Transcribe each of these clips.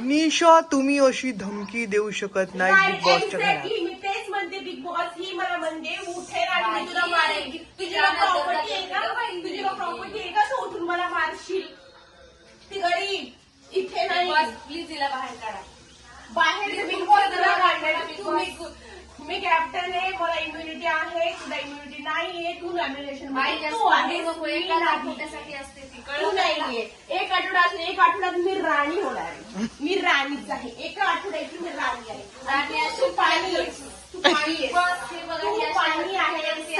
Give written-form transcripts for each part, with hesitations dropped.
निशा तुम्ही अशी धमकी देऊ शकत नाही बिग बॉसच्या घरात. मी तेच म्हणते, बिग बॉस ही मला म्हणते उठेल आणि मी तुला मारेल. तुझी प्रॉपर्टी आहे का? तुझी प्रॉपर्टी आहे का? तू उठून मला मारशील. ती गरीब इथे नाही. प्लीज तिला बाहेर काढा. बाहेर बिग बॉस तुला काढणार. मी कॅप्टन आहे, मला इम्युनिटी आहे, तुला इम्युनिटी नाहीये. तू नॉमिनेशन तू असते ती तू नाहीये. एक आठवड्यात मी राणी होणार आहे. मी राणीच आहे. एका आठवड्याची मी राणी आहे. तू पाणी आहेस. तू पाणी आहेस.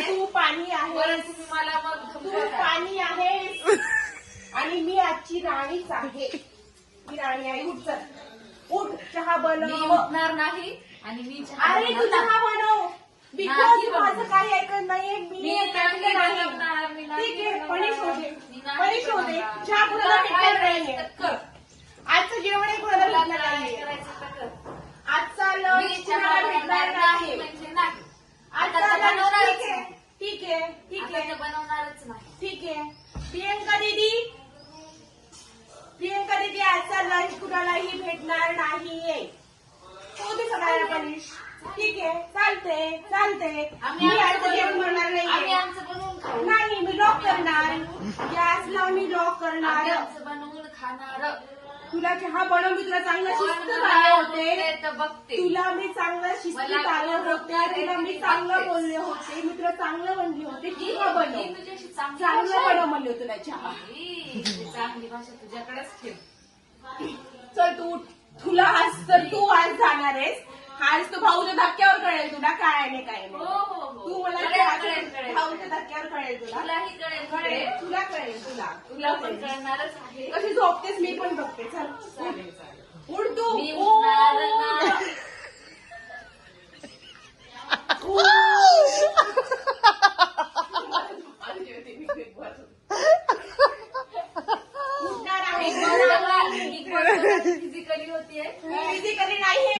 तू पाणी आहेस. तुम्ही मला मग तू पाणी आहेस. आणि मी आजची राणीच आहे. मी राणी आहे. उठ चल, उठ. चहा बनव. उठणार नाही आणि मी अरे तू चहा बनव. बिकॉज माझं काही ऐकत नाहीये. मी ठीक आहे. पनिश होते. चहा कुणाला भेटणार नाहीये. आजचं जेवण आहे कुणाला भेटणार नाहीये. आजचा लंच कुणाला भेटणार नाही. आजचा लंच ठीक आहे. बनवणारच नाही. ठीक आहे. प्रियंका दीदी आजचा लंच कुणालाही भेटणार नाहीये. तो बी सगळ्याला पनिश. ठीक आहे. चालते. मी आजचं जेवण बनणार आम्ही नाहीये. आमचं बनवून खाऊ. नाही, मी लॉक करणार. गॅसला मी लॉक करणार. आमचं बनवून खाणार. तुला चहा बनव. मी तुला चांगलं शिस्त आले होते. बघते तुला मी चांगलं शिस्तीत आले होते. तुला मी चांगलं बोलले होते. मी तुला चांगलं म्हणले होते. चहा बनव. तुझ्याशी चांगलं बनव म्हणले तुला चहा. चांगली भाषा तुझ्याकडेच ठेव. चल तू उठ. तुला तू आज जाणार आहेस. आज तो भाऊच्या धक्क्यावर कळेल तुला काय नाही काय हो नाही. हो हो. तू मला कळेल. भाऊच्या धक्क्यावर कळेल तुला. तुलाही कळेल. तुला कळेल. तुला पण कळणारच आहे. कशी झोपतेस मी पण बघते. चल उठ तू. मी उठणार नाही. उठणार आहे. फिजिकली होतीये. फिजिकली नाही.